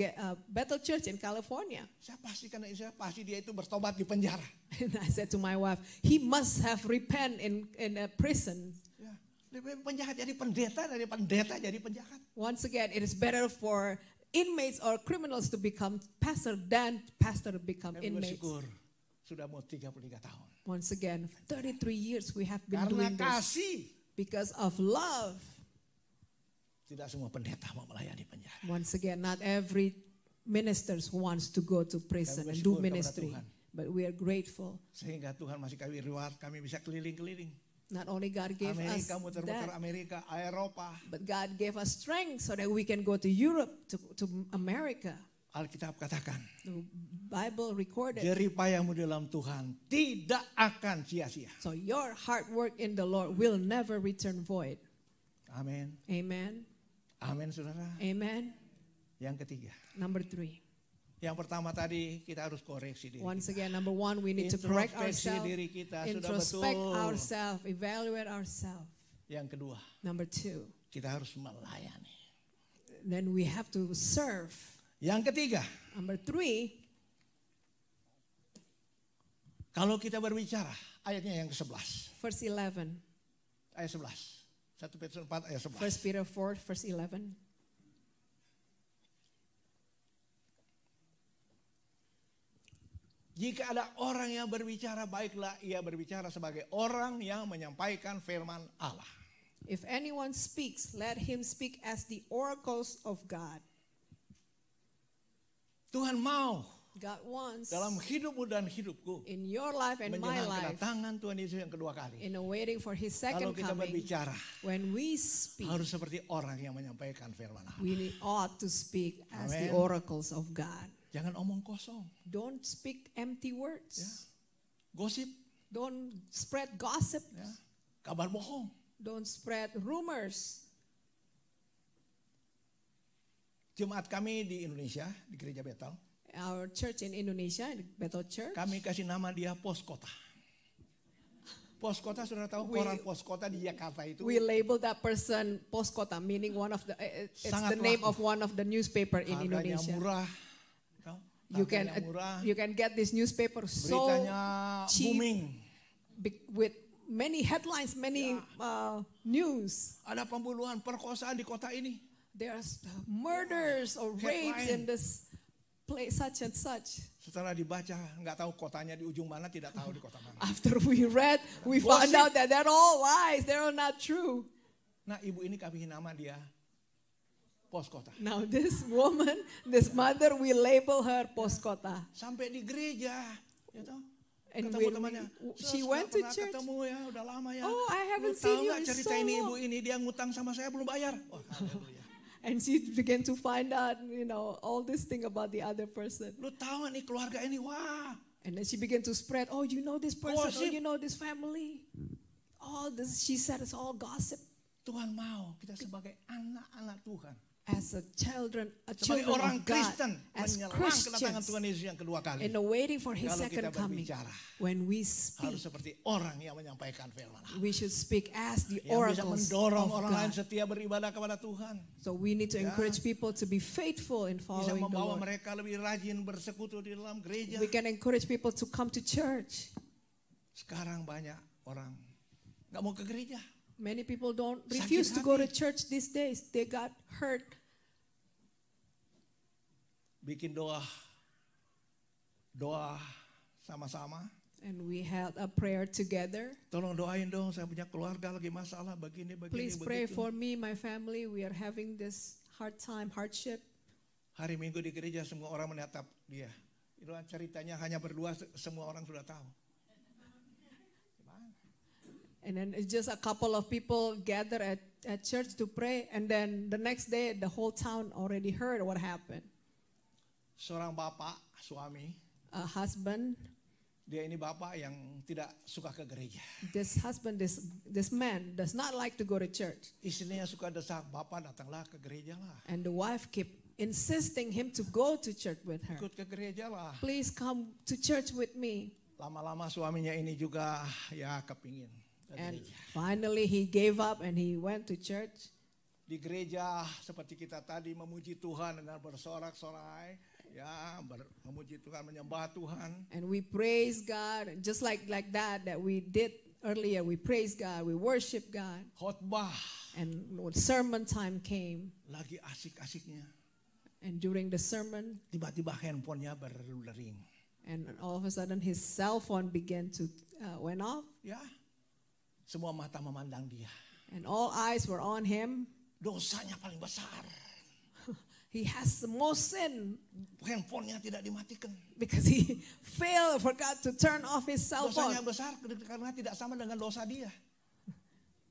S1: Bethel Church in California.
S2: Saya pastikan, saya pasti dia itu bertobat di penjara.
S1: And I said to my wife, he must have repent in a prison.
S2: Ya, lebih penjahat jadi pendeta dari pendeta jadi penjahat.
S1: Once again, it is better for inmates or criminals to become pastor than pastor to become
S2: Kami
S1: inmates.
S2: bersyukur sudah mau 33 tahun.
S1: Once again, 33 years we have been
S2: Karena
S1: doing this
S2: kasih,
S1: because of love.
S2: tidak semua pendeta mau melayani penjara.
S1: Once again, not every minister wants to go to prison and do
S2: bersyukur kepada
S1: ministry,
S2: Tuhan.
S1: but we are grateful.
S2: Sehingga Tuhan masih kami reward, kami bisa keliling-keliling.
S1: Not only God gave us
S2: Amerika, muter-muter
S1: that,
S2: Amerika, Eropa.
S1: but God gave us strength so that we can go to Europe, to America.
S2: Alkitab katakan,
S1: The Bible recorded.
S2: jeripayamu dalam Tuhan tidak akan sia-sia.
S1: So your hard work in the Lord will never return void.
S2: Amin.
S1: Amen.
S2: Amin, saudara.
S1: Amen.
S2: Yang ketiga.
S1: Number 3.
S2: Yang pertama tadi kita harus koreksi diri.
S1: Once again, number 1, we need to correct
S2: Introspeksi
S1: ourselves,
S2: diri kita sudah
S1: introspect
S2: betul.
S1: ourselves, evaluate ourselves.
S2: Yang kedua,
S1: Number 2,
S2: kita harus melayani.
S1: then we have to serve.
S2: Yang ketiga,
S1: Number 3,
S2: kalau kita berbicara, ayatnya yang ke-11.
S1: verse 11.
S2: Ayat 11. 1 Petrus 4 ayat 11.
S1: 1 Peter 4, verse 11.
S2: Jika ada orang yang berbicara, baiklah ia berbicara sebagai orang yang menyampaikan firman Allah.
S1: If anyone speaks, let him speak as the oracles of God.
S2: Tuhan mau
S1: God wants
S2: dalam hidupmu dan hidupku
S1: in your life and my
S2: menjelang
S1: life,
S2: kedatangan Tuhan Yesus yang kedua kali.
S1: in waiting for his
S2: Kalau
S1: second
S2: kita
S1: coming,
S2: berbicara,
S1: when we speak,
S2: harus seperti orang yang menyampaikan firman Allah.
S1: we ought to speak as the
S2: Amen.
S1: oracles of God.
S2: Jangan omong kosong.
S1: Don't speak empty words.
S2: Ya. Gosip,
S1: Don't spread gossip.
S2: ya. Kabar bohong.
S1: Don't spread rumors.
S2: Jemaat kami di Indonesia, di Gereja Bethel,
S1: Our church in Indonesia, the Bethel Church,
S2: kami kasih nama dia Pos Kota. Pos Kota, sudah tahu koran Pos Kota di Jakarta itu
S1: we labeled that person Poskota, meaning one of the, it's
S2: Sangat
S1: the name
S2: laku.
S1: of one of the newspaper in
S2: harganya
S1: Indonesia.
S2: murah. Tahu? Harganya murah,
S1: You can get this newspaper so
S2: beritanya
S1: cheap,
S2: booming.
S1: with many headlines, many news.
S2: Ada pembunuhan, perkosaan di kota ini.
S1: There's murders or rapes in this place, such and such.
S2: Setelah dibaca, nggak tahu kotanya di ujung mana, tidak tahu di kota mana.
S1: After we read, we
S2: Gossip.
S1: found out that they're all lies. They're all not true.
S2: Nah, ibu ini kami nama dia Pos Kota.
S1: Now this woman, this mother, we label her Poskota.
S2: Sampai di gereja, ya tahu.
S1: And
S2: Ketemu
S1: when
S2: temannya.
S1: she
S2: "Sus,
S1: went
S2: nggak
S1: to
S2: pernah
S1: church.
S2: ketemu ya, udah lama ya.
S1: Oh, I
S2: Lu
S1: haven't
S2: tahu
S1: seen you
S2: nggak
S1: in
S2: cerita
S1: so
S2: ini ibu
S1: long.
S2: ini, dia ngutang sama saya belum bayar. Wah, haleluya.
S1: And she began to find out, all this thing about the other person.
S2: Lu tahu nih keluarga ini, wah.
S1: And then she began to spread, oh, you know this person,
S2: Gossip.
S1: you know this family. All this, she said, it's all gossip.
S2: Tuhan mau kita sebagai anak-anak Tuhan.
S1: As children
S2: Sebagai orang
S1: of God,
S2: Kristen
S1: as
S2: menyelang kedatangan
S1: Christians,
S2: Tuhan Yesus yang kedua kali.
S1: and waiting for His
S2: Kalau kita
S1: second coming,
S2: berbicara,
S1: when we
S2: harus
S1: speak,
S2: seperti orang yang menyampaikan firman Allah.
S1: we should speak as the
S2: Yang bisa
S1: oracles
S2: mendorong
S1: of
S2: orang lain
S1: God.
S2: setia beribadah kepada Tuhan.
S1: So we need to encourage people to be faithful in
S2: Bisa
S1: following the
S2: membawa
S1: Lord.
S2: mereka lebih rajin bersekutu di dalam gereja.
S1: We can encourage people to come to church.
S2: Sekarang banyak orang nggak mau ke gereja.
S1: Many people
S2: Sakit
S1: refuse to go to
S2: hati.
S1: church these days. They got hurt.
S2: Bikin doa sama-sama.
S1: And we held a prayer together.
S2: Tolong doain dong, saya punya keluarga lagi masalah begini
S1: Please pray
S2: begitu.
S1: for me, my family. We are having this hardship.
S2: Hari Minggu di gereja semua orang menatap dia. Itu ceritanya hanya berdua, semua orang sudah tahu.
S1: And then it's just a couple of people gather at church to pray. And then the next day, the whole town already heard what happened.
S2: Seorang bapak, suami,
S1: A husband,
S2: dia ini bapak yang tidak suka ke gereja.
S1: this husband, this man does not like to go to church.
S2: Istrinya suka desak, bapak datanglah ke gereja lah.
S1: And the wife kept insisting him to go to church with her.
S2: Ikut ke gereja lah.
S1: Please come to church with me.
S2: Lama-lama suaminya ini juga ya kepingin ke
S1: And
S2: gereja.
S1: finally he gave up and he went to church.
S2: Di gereja seperti kita tadi memuji Tuhan dengan bersorak-sorai, ya memuji Tuhan, menyembah Tuhan.
S1: And we praise God, and just like that we did earlier. We praise God, we worship God.
S2: Khotbah
S1: And when sermon time came,
S2: lagi asik-asiknya,
S1: and during the sermon,
S2: tiba-tiba handphonenya berdering.
S1: and all of a sudden his cell phone began to went off,
S2: Ya, semua mata memandang dia.
S1: and all eyes were on him.
S2: Dosanya paling besar.
S1: He has the most sin
S2: Handphonenya tidak dimatikan.
S1: because he forgot to turn off his cell
S2: Dosanya
S1: phone.
S2: besar karena tidak sama dengan dosa dia.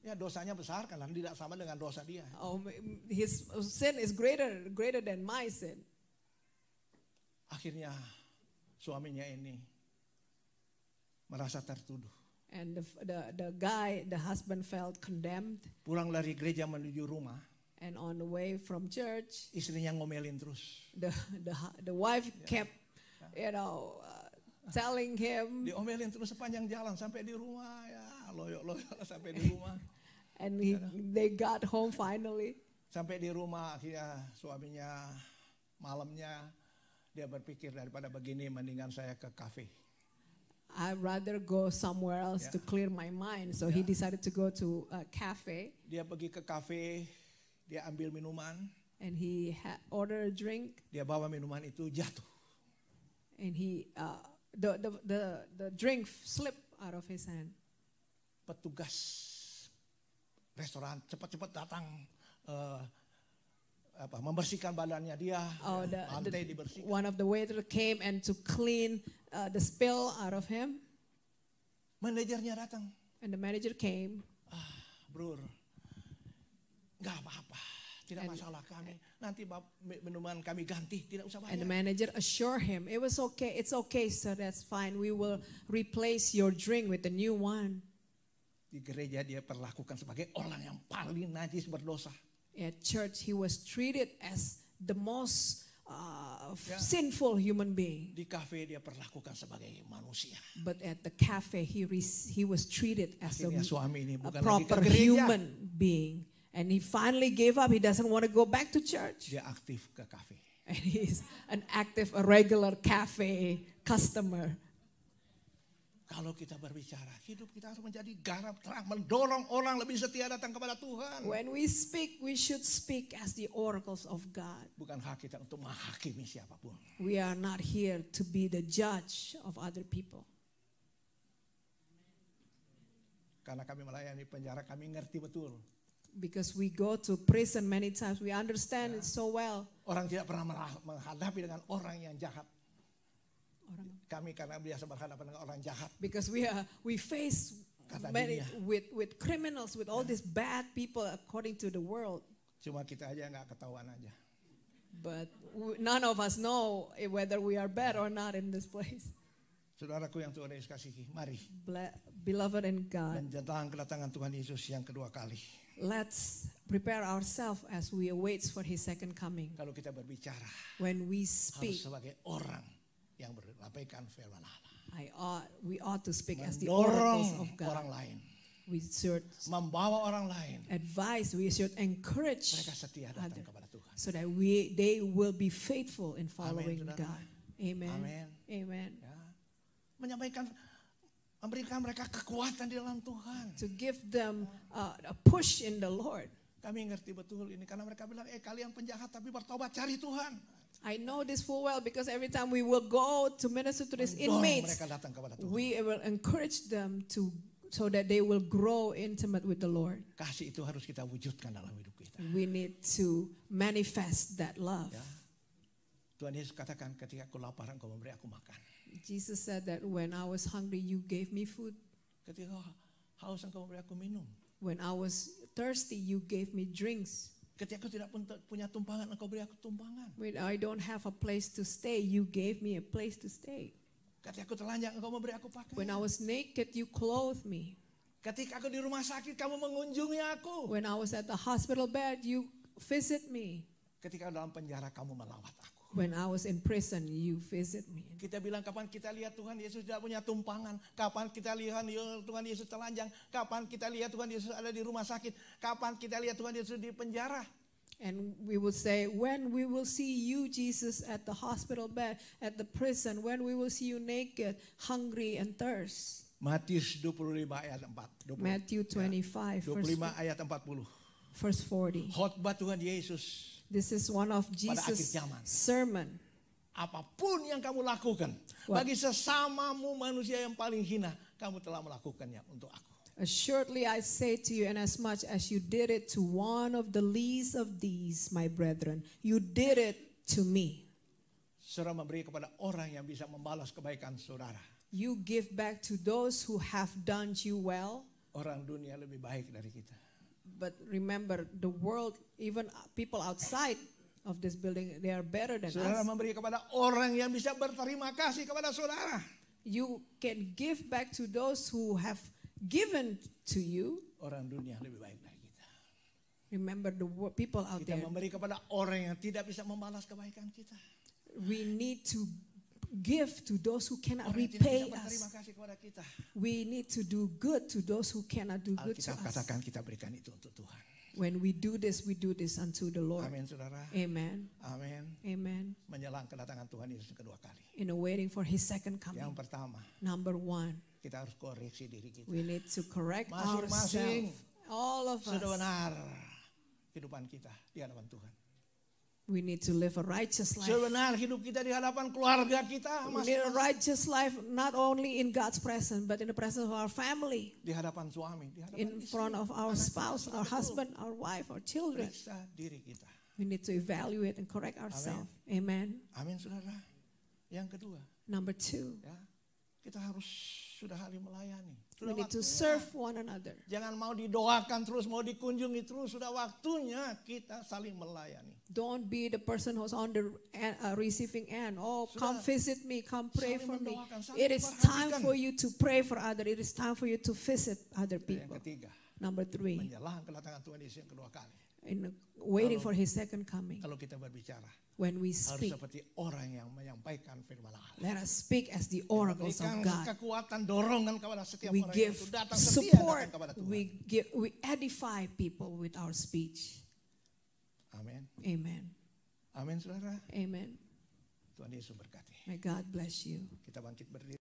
S2: Ya, dosanya besar karena tidak sama dengan dosa dia.
S1: Oh, his sin is greater than my sin.
S2: Akhirnya suaminya ini merasa tertuduh.
S1: And the husband felt condemned.
S2: Pulang dari gereja menuju rumah,
S1: And on the way from church,
S2: istrinya ngomelin terus.
S1: the wife kept, telling him,
S2: Diomelin terus sepanjang jalan sampai di rumah, ya loyok-loyok sampai di rumah.
S1: and they got home finally.
S2: Sampai di rumah akhirnya suaminya malamnya dia berpikir daripada begini mendingan saya ke kafe.
S1: I'd rather go somewhere else to clear my mind. So he decided to go to a cafe,
S2: Dia pergi ke kafe, dia ambil minuman,
S1: and he ordered a drink,
S2: dia bawa minuman itu jatuh.
S1: and the drink slipped out of his hand.
S2: Petugas restoran cepat-cepat datang membersihkan badannya dia, lantai dibersihkan.
S1: One of the waiter came and to clean the spill out of him,
S2: Manajernya datang,
S1: and the manager came.
S2: Bro, nggak apa-apa, tidak masalah kami. Nanti minuman kami ganti, tidak usah
S1: And the
S2: bayar.
S1: manager assured him, it's okay, sir, that's fine. We will replace your drink with a new one.
S2: Di gereja dia perlakukan sebagai orang yang paling najis berdosa.
S1: At church, he was treated as the most sinful human being.
S2: Di kafe dia perlakukan sebagai manusia.
S1: But at the cafe, he was treated as
S2: Akhirnya suami ini
S1: a
S2: bukan lagi ke
S1: proper
S2: gereja.
S1: human being. And he finally gave up. He doesn't want to go back to church.
S2: Dia aktif ke kafe.
S1: And he's a regular cafe customer.
S2: Kalau kita berbicara, hidup kita harus menjadi garam terang, mendorong orang lebih setia datang kepada Tuhan.
S1: When we speak, we should speak as the oracles of God.
S2: Bukan hak kita untuk menghakimi siapapun.
S1: We are not here to be the judge of other people.
S2: Karena kami melayani penjara, kami ngerti betul.
S1: Because we go to prison many times, we understand it so well.
S2: Orang tidak pernah menghadapi dengan orang yang jahat. Kami karena biasa berhadapan dengan orang jahat.
S1: Because we face
S2: Kata
S1: many
S2: dunia.
S1: with criminals, with all these bad people according to the world.
S2: Cuma kita aja nggak ketahuan aja.
S1: But none of us know whether we are bad or not in this place.
S2: Saudaraku yang Tuhan Yesus kasihi, mari
S1: Beloved in God,
S2: menjelang kedatangan Tuhan Yesus yang kedua kali.
S1: let's prepare ourselves as we await for His second coming.
S2: Kalau kita berbicara,
S1: When we
S2: harus
S1: speak,
S2: sebagai orang yang berlapaikan firman Allah.
S1: we ought to speak as the
S2: Mendorong
S1: oracles of
S2: orang
S1: God.
S2: lain,
S1: We should
S2: membawa orang lain.
S1: advise, we should encourage
S2: Mereka setia datang
S1: others
S2: kepada Tuhan.
S1: so that they will be faithful in following
S2: saudara.
S1: God. Amen.
S2: Amin.
S1: Amen.
S2: Ya. Memberikan mereka kekuatan di dalam Tuhan.
S1: To give them a push in the Lord.
S2: Kami ngerti betul ini karena mereka bilang, kalian penjahat tapi bertobat cari Tuhan.
S1: I know this full well because every time we will go to minister to these
S2: Mendorong
S1: inmates,
S2: mereka datang kepada Tuhan.
S1: we will encourage them so that they will grow intimate with the Lord.
S2: Kasih itu harus kita wujudkan dalam hidup kita.
S1: We need to manifest that love.
S2: Ya. Tuhan Yesus katakan, ketika aku lapar engkau memberi aku makan.
S1: Jesus said that when I was hungry, you gave me food.
S2: Ketika haus engkau memberi aku minum.
S1: When I was thirsty, you gave me drinks.
S2: Ketika aku tidak punya tumpangan, engkau beri aku tumpangan.
S1: When I don't have a place to stay, you gave me a place to stay.
S2: Ketika aku telanjang, engkau memberi aku pakaian.
S1: When I was naked, you clothed me.
S2: Ketika aku di rumah sakit, kamu mengunjungi aku.
S1: When I was at the hospital bed, you visit me.
S2: Ketika dalam penjara, kamu melawat aku.
S1: When I was in prison, you visit me.
S2: Kita bilang kapan kita lihat Tuhan Yesus tidak punya tumpangan, kapan kita lihat Tuhan Yesus telanjang, kapan kita lihat Tuhan Yesus ada di rumah sakit, kapan kita lihat Tuhan Yesus di penjara.
S1: And we will say, when we will see you, Jesus, at the hospital bed, at the prison, when we will see you naked, hungry and thirst.
S2: Matius 25 ayat 4. 20,
S1: Matthew 25,
S2: 25 ayat 40.
S1: verse 40.
S2: Khotbah Tuhan Yesus.
S1: This is one of
S2: Pada akhir
S1: Jesus'
S2: zaman.
S1: sermon.
S2: Apapun yang kamu lakukan,
S1: What?
S2: bagi sesamamu manusia yang paling hina, kamu telah melakukannya untuk aku.
S1: Assuredly I say to you, and as much as you did it to one of the least of these, my brethren, you did it to me.
S2: Saudara memberi kepada orang yang bisa membalas kebaikan saudara.
S1: You give back to those who have done you well.
S2: Orang dunia lebih baik dari kita.
S1: But remember, the world, even people outside of this building, they are better than
S2: Saudara
S1: us.
S2: memberi kepada orang yang bisa berterima kasih kepada saudara.
S1: You can give back to those who have given to you.
S2: Orang dunia lebih baik dari kita.
S1: Remember the people out
S2: Kita
S1: there.
S2: memberi kepada orang yang tidak bisa membalas kebaikan kita.
S1: We need to give to those who cannot
S2: Orang yang tidak
S1: repay
S2: bisa berterima
S1: us.
S2: kasih kepada kita.
S1: We need to do good to those who cannot do good to
S2: Alkitab
S1: us.
S2: katakan kita berikan itu untuk Tuhan.
S1: When we do this unto the Lord.
S2: Amin saudara.
S1: Amen.
S2: Amin.
S1: Amen.
S2: Menjelang kedatangan Tuhan Yesus kedua kali.
S1: In waiting for His second coming.
S2: Yang pertama,
S1: Number one,
S2: kita harus koreksi diri kita.
S1: we need to correct
S2: Masing-masing.
S1: ourselves. All of us.
S2: Sebenar kehidupan kita di hadapan Tuhan.
S1: We need to live a righteous life.
S2: Sebenar hidup kita di hadapan keluarga kita.
S1: We need a righteous life not only in God's presence, but in the presence of our family,
S2: Di hadapan suami, di hadapan
S1: in
S2: istri.
S1: front of our spouse, our husband, our wife, our children.
S2: Periksa diri kita.
S1: We need to evaluate and correct ourselves. Amen.
S2: Amin saudara. Yang kedua,
S1: Number two,
S2: ya, kita harus sudah ahli melayani.
S1: we
S2: Sudah
S1: need to
S2: waktunya.
S1: serve one another.
S2: Jangan mau didoakan terus, mau dikunjungi terus. Sudah waktunya kita saling melayani.
S1: Don't be the person who's on the receiving end. Oh, come
S2: Sudah.
S1: visit me, come pray
S2: Saling
S1: for me.
S2: mendoakan, saling
S1: It is
S2: memperhatikan.
S1: time for you to pray for others. It is time for you to visit other
S2: Yang
S1: people.
S2: ketiga,
S1: Number three,
S2: menjelang kedatangan Tuhan Yesus yang kedua kali.
S1: in waiting for His second coming.
S2: Kalau kita berbicara,
S1: When we
S2: harus
S1: speak,
S2: seperti orang yang menyampaikan firman Allah.
S1: let us speak as the oracles of
S2: Berikan
S1: God.
S2: kekuatan, dorongan kepada setiap
S1: We
S2: orang
S1: give
S2: yang itu datang setia
S1: support.
S2: datang kepada Tuhan.
S1: We edify people with our speech.
S2: Amin.
S1: Amen.
S2: Amin saudara.
S1: Amen.
S2: Tuhan Yesus berkati.
S1: May God bless you.
S2: Kita bangkit berdiri.